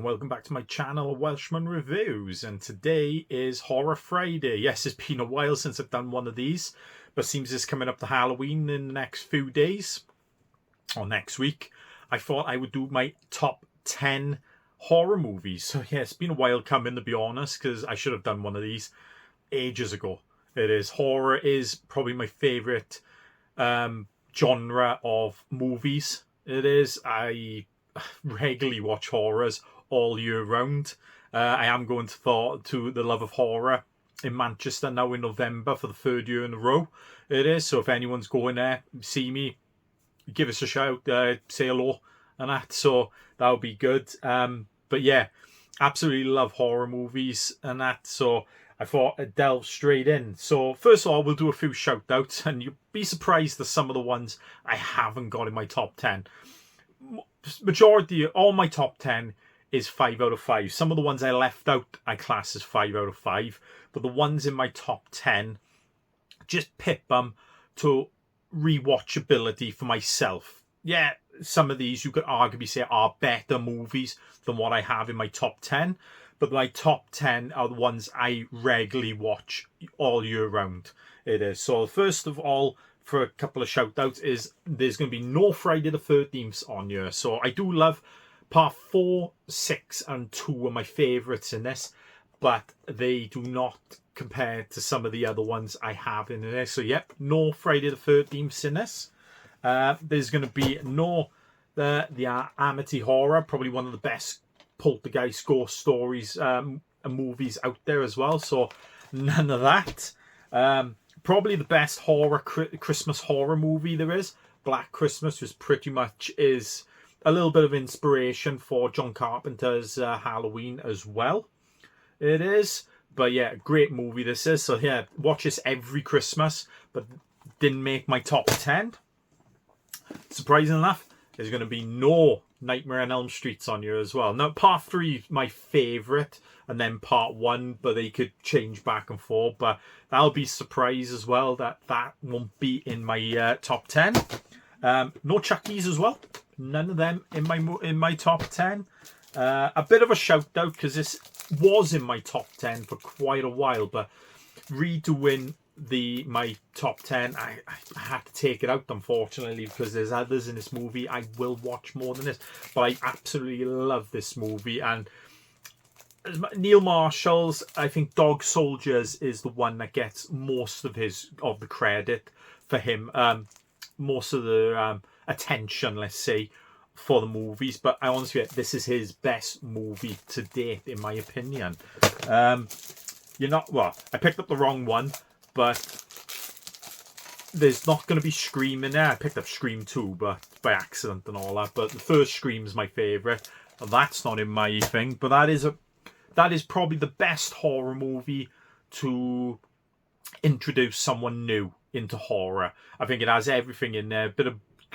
welcome back to my channel, Welshman Reviews, and today is Horror Friday. Yes, it's been a while since I've done one of these, but seems it's coming up to Halloween in the next few days, or next week. I thought I would do my top 10 horror movies. So yeah, it's been a while coming, to be honest, because I should have done one of these ages ago. It is. Horror is probably my favourite genre of movies. It is. I regularly watch horrors all year round. I am going to the Love of Horror in Manchester now in November for the third year in a row. It is. So if anyone's going there, see me, give us a shout, say hello and that. So that'll be good. But yeah, absolutely love horror movies and that. So I thought I'd delve straight in. So first of all, we'll do a few shout outs, and you'll be surprised at some of the ones I haven't got in my top 10. Majority, all my top 10 is 5 out of 5. Some of the ones I left out I class as 5 out of 5, but the ones in my top 10 just pip them to rewatchability for myself. Yeah, some of these you could arguably say are better movies than what I have in my top 10, but my top 10 are the ones I regularly watch all year round. It is. So first of all, for a couple of shout outs, is there's going to be no Friday the 13th on here. So I do love part 4, 6 and 2 are my favourites in this, but they do not compare to some of the other ones I have in this. So yep, no Friday the 13th in this. There's going to be no the Amity Horror, probably one of the best poltergeist ghost stories and movies out there as well. So none of that. Probably the best horror Christmas horror movie there is, Black Christmas, which pretty much is a little bit of inspiration for John Carpenter's Halloween as well. It is. But yeah, great movie this is. So yeah, watch this every Christmas, but didn't make my top 10. Surprising enough, there's going to be no Nightmare on Elm Street's on here as well. Now, part 3 is my favourite, and then part 1, but they could change back and forth. But that'll be a surprise as well, that won't be in my top 10. No Chuckies as well. None of them in my top 10. A bit of a shout out, because this was in my top 10 for quite a while, but redoing my top 10, I had to take it out, unfortunately, because there's others in this movie I will watch more than this. But I absolutely love this movie, and Neil Marshall's, I think Dog Soldiers is the one that gets most of the credit for him, most of the attention, let's say, for the movies. But I honestly, this is his best movie to date, in my opinion. I picked up the wrong one, but there's not going to be Scream in there. I picked up Scream 2, but by accident and all that. But the first Scream is my favourite. That's not in my thing, but that is probably the best horror movie to introduce someone new into horror. I think it has everything in there.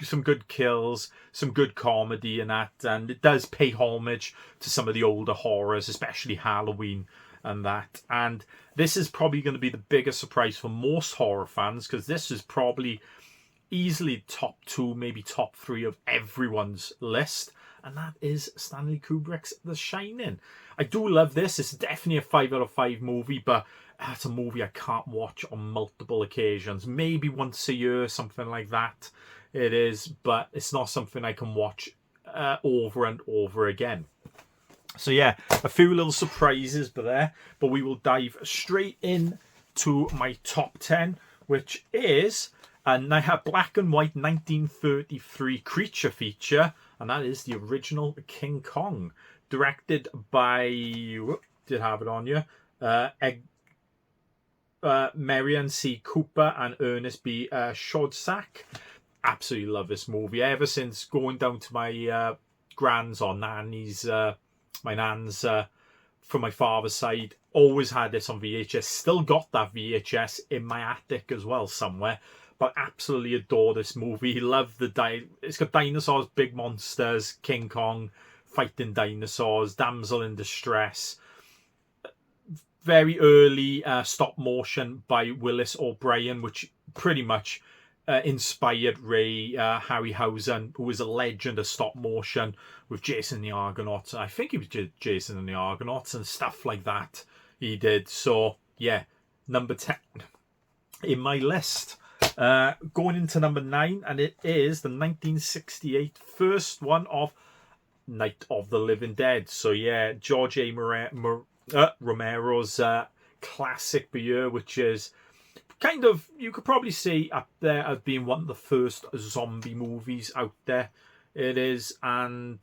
Some good kills, some good comedy and that, and it does pay homage to some of the older horrors, especially Halloween and that. And this is probably going to be the biggest surprise for most horror fans, because this is probably easily top 2, maybe top 3 of everyone's list, and that is Stanley Kubrick's The Shining. I do love this. It's definitely a 5 out of 5 movie, but it's a movie I can't watch on multiple occasions. Maybe once a year, something like that. It is, but it's not something I can watch over and over again. So yeah, a few little surprises but we will dive straight in to my top 10, which is a black and white 1933 creature feature, and that is the original King Kong, directed by, did have it on you, Marion C. Cooper and Ernest B. Schoedsack. Absolutely love this movie. Ever since going down to my grand's or nanny's, my nan's from my father's side, always had this on VHS. Still got that VHS in my attic as well somewhere. But absolutely adore this movie. Love it's got dinosaurs, big monsters, King Kong fighting dinosaurs, damsel in distress. Very early stop motion by Willis O'Brien, which pretty much inspired Ray Harryhausen, who was a legend of stop motion, with Jason and the Argonauts. I think he was Jason and the Argonauts and stuff like that he did. So yeah, number 10 in my list. Going into number 9, and it is the 1968 first one of Night of the Living Dead. So yeah, George A. Romero's classic year, which is kind of, you could probably say, up there as being one of the first zombie movies out there. It is, and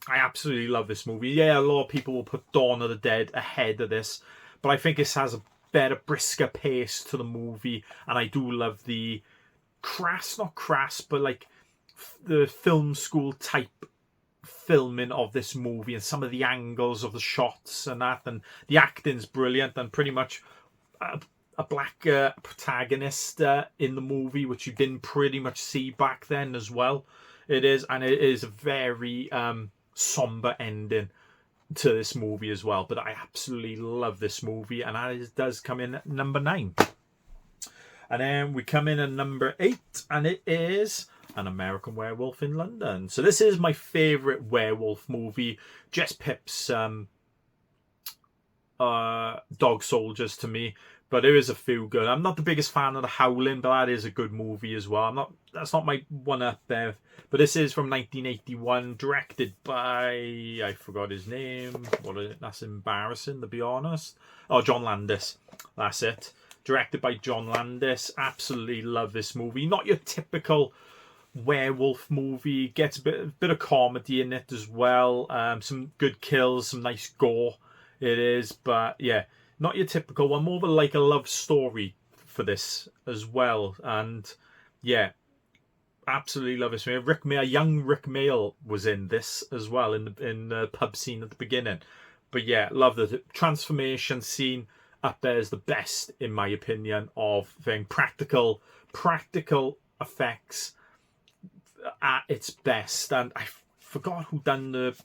I absolutely love this movie. Yeah, a lot of people will put Dawn of the Dead ahead of this, but I think this has a better, brisker pace to the movie, and I do love the not crass, but like the film school type filming of this movie, and some of the angles of the shots and that, and the acting's brilliant, and pretty much a black protagonist in the movie, which you didn't pretty much see back then as well. It is, and it is a very somber ending to this movie as well. But I absolutely love this movie, and it does come in at number 9. And then we come in at number 8, and it is An American Werewolf in London. So this is my favourite werewolf movie. Jess Pip's Dog Soldiers to me, but there is a few good. I'm not the biggest fan of The Howling, but that is a good movie as well. That's not my one up there. But this is from 1981, directed by, I forgot his name. That's embarrassing, to be honest. Oh, John Landis. That's it. Directed by John Landis. Absolutely love this movie. Not your typical werewolf movie. Gets a bit of comedy in it as well. Some good kills, some nice gore. It is, but yeah, not your typical one. More of like a love story for this as well. And yeah, absolutely love this movie. Young Rick Mail was in this as well, in the pub scene at the beginning. But yeah, love the transformation scene up there is the best, in my opinion, of thing. Practical effects at its best. And I forgot who done the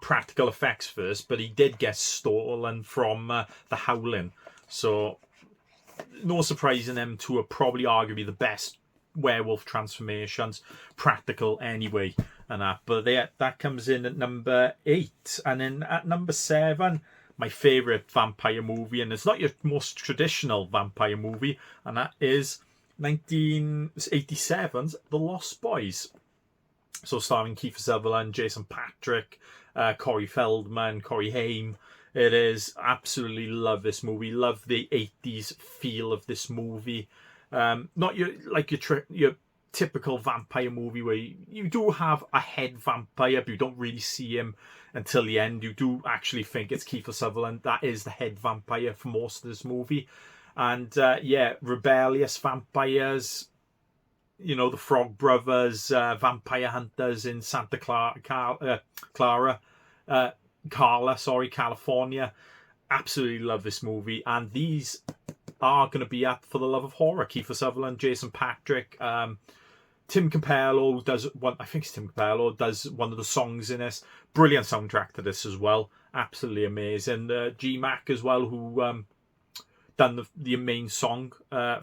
practical effects first, but he did get stolen from The Howling. So no surprise in them two are probably arguably the best werewolf transformations, practical anyway, and that. But that comes in at number 8, and then at number 7, my favourite vampire movie, and it's not your most traditional vampire movie, and that is 1987's The Lost Boys. So starring Kiefer Sutherland, Jason Patric, Corey Feldman, Corey Haim. It is, absolutely love this movie. Love the 80s feel of this movie. Not your typical vampire movie where you do have a head vampire, but you don't really see him until the end. You do actually think it's Kiefer Sutherland that is the head vampire for most of this movie. And yeah, rebellious vampires, you know, the Frog Brothers, vampire hunters in California. Absolutely love this movie, and these are going to be at For the Love of Horror. Kiefer Sutherland, Jason Patric, Tim Cappello does one. I think it's Tim Cappello does one of the songs in this. Brilliant soundtrack to this as well. Absolutely amazing. G-Mac as well, who done the main song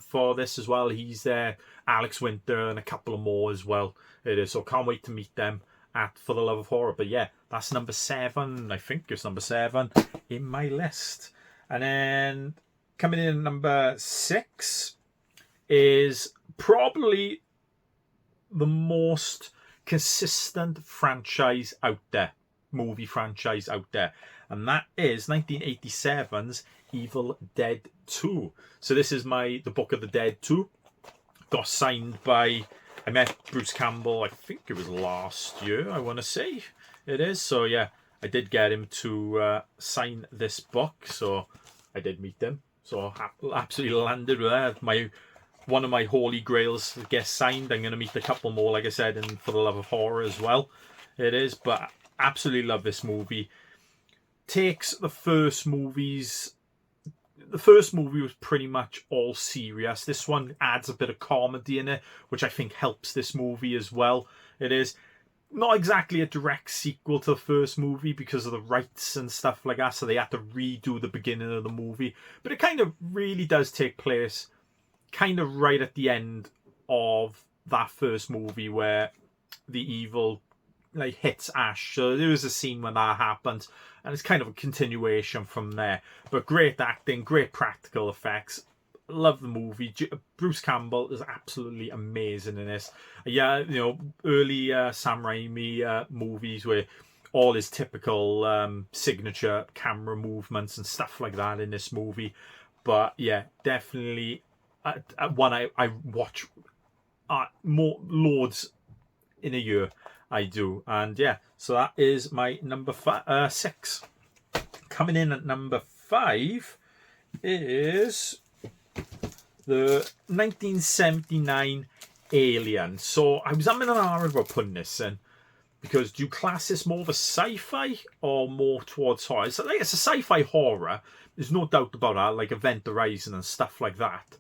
for this as well. He's there. Alex Winter and a couple of more as well. It is, so can't wait to meet them at For the Love of Horror. But yeah, that's number 7. I think it's number 7 in my list. And then coming in at number 6 is probably the most consistent franchise out there, movie franchise out there, and that is 1987's Evil Dead 2. So this is the Book of the Dead 2. Got signed by, I met Bruce Campbell, I think it was last year, I want to say it is. So yeah, I did get him to sign this book, so I did meet him. So absolutely landed with that. One of my holy grails gets signed. I'm going to meet a couple more, like I said, and For the Love of Horror as well. It is, but absolutely love this movie. Takes the first movie was pretty much all serious. This one adds a bit of comedy in it, which I think helps this movie as well. It is. not exactly a direct sequel to the first movie because of the rights and stuff like that, so they had to redo the beginning of the movie. But it kind of really does take place kind of right at the end of that first movie where the evil like hits Ash. So there was a scene when that happens, and it's kind of a continuation from there. But great acting, great practical effects. Love the movie. Bruce Campbell is absolutely amazing in this. Yeah, you know, early Sam Raimi movies where all his typical signature camera movements and stuff like that in this movie. But yeah, definitely one I watch more loads in a year. I do. And yeah, so that is my number 6. Coming in at number 5 is the 1979 Alien. So I was umming and ahhing about putting this in, because do you class this more of a sci-fi or more towards horror? It's a sci-fi horror. There's no doubt about that, like Event Horizon and stuff like that.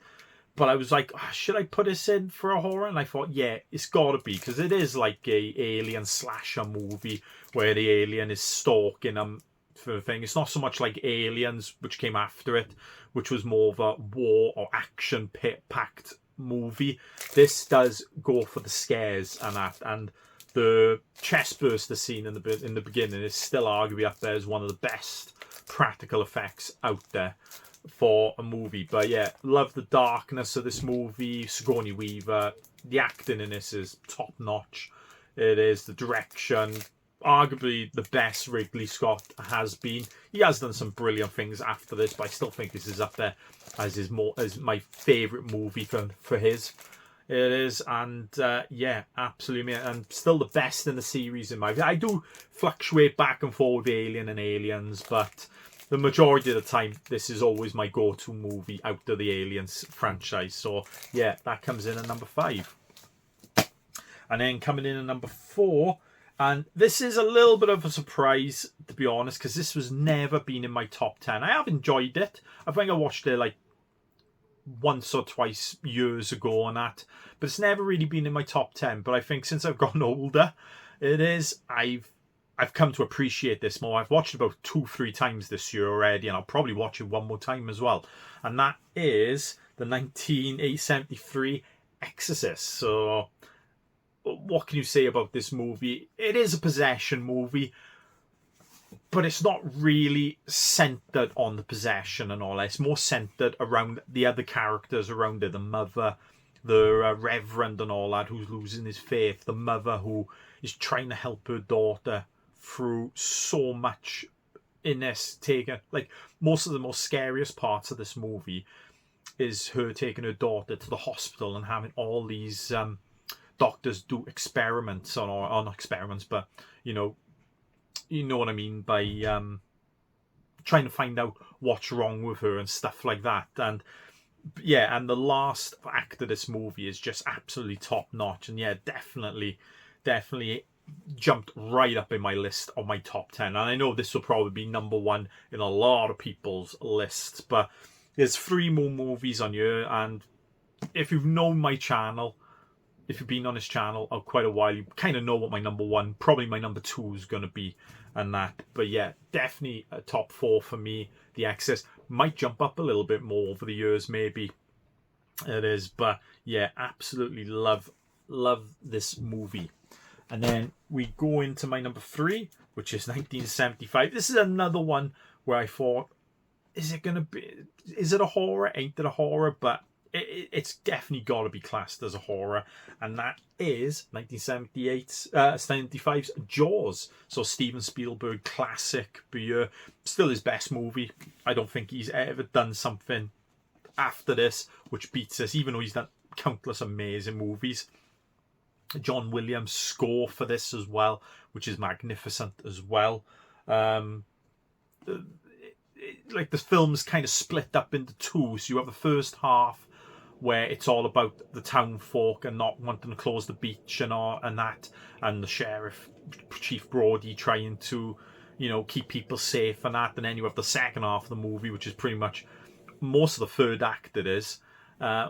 But I was like, should I put this in for a horror? And I thought, yeah, it's got to be, because it is like a alien slasher movie where the alien is stalking them for the thing. It's not so much like Aliens, which came after it, which was more of a war or action-packed movie. This does go for the scares and that. And the chestburster scene in the beginning is still arguably up there as one of the best practical effects out there for a movie. But yeah, love the darkness of this movie. Sigourney Weaver, the acting in this is top notch. It is the direction, arguably the best Ridley Scott has been. He has done some brilliant things after this, but I still think this is up there as my favourite movie for his. It is, and yeah, absolutely, and still the best in the series in my view. I do fluctuate back and forth with Alien and Aliens, but the majority of the time, this is always my go-to movie out of the Aliens franchise. So yeah, that comes in at number 5. And then coming in at number 4, and this is a little bit of a surprise, to be honest, because this was never been in my top 10. I have enjoyed it. I think I watched it like once or twice years ago and that, but it's never really been in my top 10. But I think since I've gotten older, I've come to appreciate this more. I've watched it about 2-3 times this year already, and I'll probably watch it one more time as well. And that is the 1973 Exorcist. So what can you say about this movie? It is a possession movie, but it's not really centered on the possession and all that. It's more centered around the other characters around it. The mother, the reverend and all that, who's losing his faith. The mother who is trying to help her daughter through so much in this. Like, most of the most scariest parts of this movie is her taking her daughter to the hospital and having all these doctors do experiments on experiments, but you know what I mean by trying to find out what's wrong with her and stuff like that. And yeah, and the last act of this movie is just absolutely top notch. And yeah, definitely jumped right up in my list of my top 10. And I know this will probably be number 1 in a lot of people's lists, but there's 3 more movies on here. And if you've known my channel, if you've been on this channel quite a while, you kind of know what my number 1, probably my number 2 is going to be, and that. But yeah, definitely a top 4 for me. The Exorcist might jump up a little bit more over the years, maybe. It is, but yeah, absolutely love this movie. And then we go into my number 3, which is 1975. This is another one where I thought, is it a horror? Ain't it a horror? But it's definitely got to be classed as a horror, and that is 1975's Jaws. So Steven Spielberg classic, but still his best movie. I don't think he's ever done something after this which beats this, even though he's done countless amazing movies. John Williams' score for this as well, which is magnificent as well. Like, the film's kind of split up into 2, so you have the first half where it's all about the town folk and not wanting to close the beach and that, and the sheriff, Chief Brody, trying to, keep people safe and that. And then you have the second half of the movie, which is pretty much most of the third act,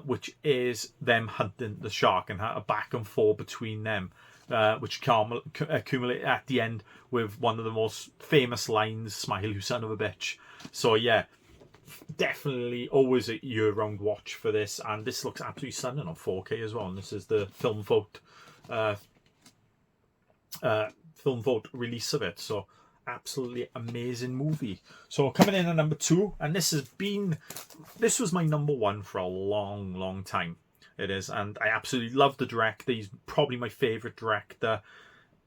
which is them hunting the shark and a back and forth between them. which accumulate at the end with one of the most famous lines, "Smile, you son of a bitch." So yeah, definitely always a year-round watch for this, and this looks absolutely stunning on 4K as well. And this is the film vote release of it, so absolutely amazing movie. So coming in at number 2, and this was my number 1 for a long time. It is, and I absolutely love the director. He's probably my favorite director.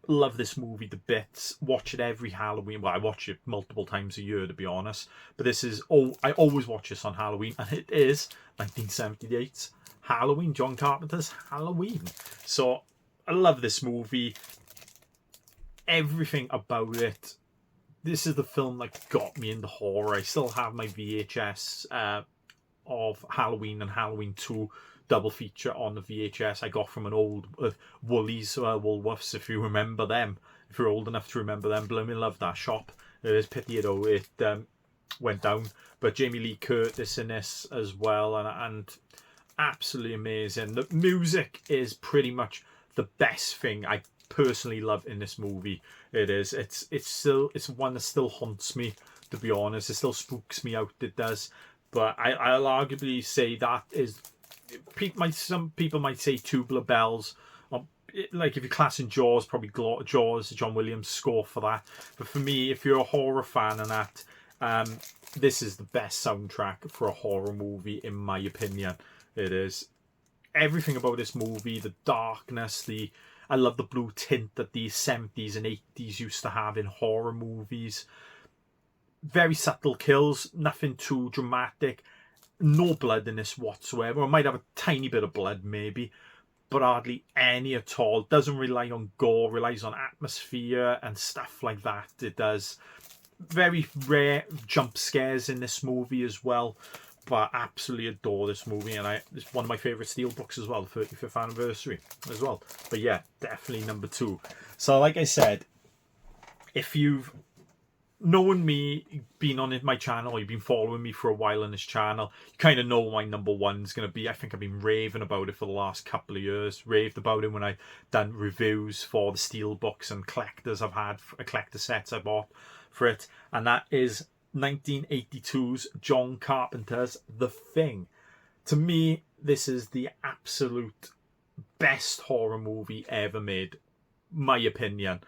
Love this movie to bits. Watch it every Halloween. Well, I watch it multiple times a year, to be honest, but this is I always watch this on Halloween, and it is 1978 Halloween, John Carpenter's Halloween. So I love this movie, everything about it. This is the film that got me into horror. I still have my VHS of Halloween and Halloween 2 double feature on the VHS I got from an old Woolies, Woolworths, if you remember them. If you're old enough to remember them, blooming love that shop. It is pity it went down. But Jamie Lee Curtis in this as well, and absolutely amazing. The music is pretty much the best thing I personally love in this movie. It is. It's one that still haunts me, to be honest. It still spooks me out. It does. But I'll arguably say that is. Some people might say Tubular Bells. Like if you're classing Jaws, probably Jaws, John Williams' score for that. But for me, if you're a horror fan and that, this is the best soundtrack for a horror movie, in my opinion. It is. Everything about this movie, the darkness, I love the blue tint that the 70s and 80s used to have in horror movies. Very subtle kills, nothing too dramatic. No blood in this whatsoever. It might have a tiny bit of blood maybe, but hardly any at all. Doesn't rely on gore, relies on atmosphere and stuff like that. It does. Very rare jump scares in this movie as well, but absolutely adore this movie, and it's one of my favourite steelbooks as well, the 35th anniversary as well. But yeah, definitely number 2. So like I said, if you've known me, been on my channel, you've been following me for a while on this channel, you kind of know my number 1 is going to be. I think I've been raving about it for the last couple of years. Raved about it when I've done reviews for the steelbooks and collectors I've had, collector sets I bought for it, and that is 1982's John Carpenter's The Thing. To me, this is the absolute best horror movie ever made, my opinion.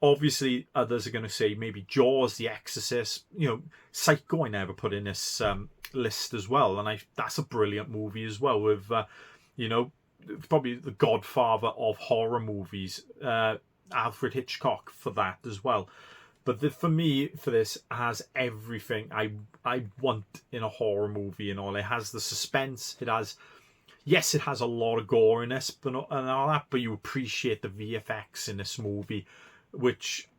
Obviously, others are going to say maybe Jaws, The Exorcist, Psycho I never put in this list as well, and that's a brilliant movie as well, with probably the godfather of horror movies, Alfred Hitchcock, for that as well. But for me, for this, has everything I want in a horror movie and all. It has the suspense. It has a lot of gore in this, and all that, but you appreciate the VFX in this movie, which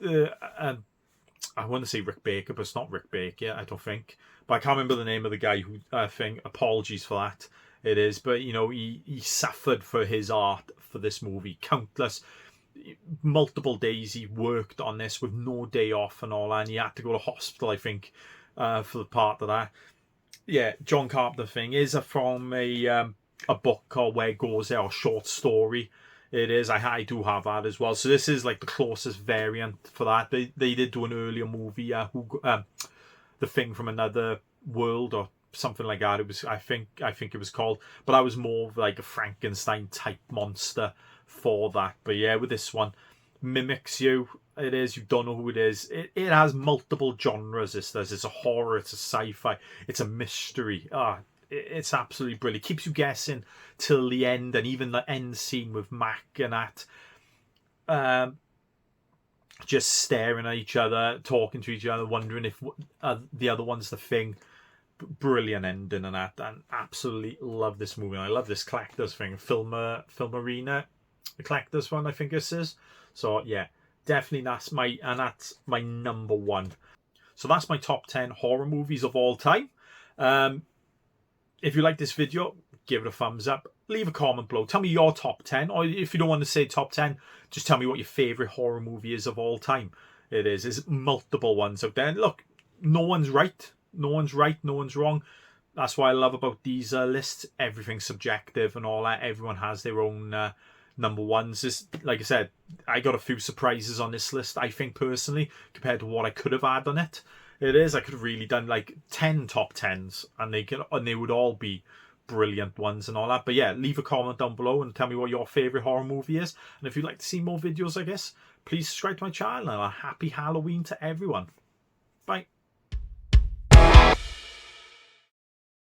I want to say Rick Baker, but it's not Rick Baker, I don't think. But I can't remember the name of the guy who apologies for that. It is, but he suffered for his art for this movie. Multiple days he worked on this with no day off and all, and he had to go to hospital, I think, for the part of that. Yeah, John Carpenter Thing is from a book called Where Goes There, or short story. It is. I do have that as well. So this is like the closest variant for that. They did do an earlier movie, The Thing from Another World or something like that. It was, I think it was called. But that was more of like a Frankenstein type monster for that. But yeah, with this one, mimics you. It is. You don't know who it is. It has multiple genres. This does. It's a horror. It's a sci-fi. It's a mystery. It's absolutely brilliant. Keeps you guessing till the end, and even the end scene with Mac and that, just staring at each other, talking to each other, wondering if the other one's the Thing. Brilliant ending and that, and absolutely love this movie. And I love this collector's thing, Film Arena, the collector's one, I think this is. So yeah, definitely that's my number 1. So that's my top 10 horror movies of all time. If you like this video, give it a thumbs up. Leave a comment below. Tell me your top 10. Or if you don't want to say top 10, just tell me what your favourite horror movie is of all time. There's multiple ones out there. And look, no one's right. No one's right. No one's wrong. That's what I love about these lists. Everything's subjective and all that. Everyone has their own number ones. Is, like I said, I got a few surprises on this list, I think, personally, compared to what I could have had on it. I could have really done like 10 top 10s, and they would all be brilliant ones and all that. But yeah, leave a comment down below and tell me what your favourite horror movie is. And if you'd like to see more videos, I guess, please subscribe to my channel, and a happy Halloween to everyone. Bye.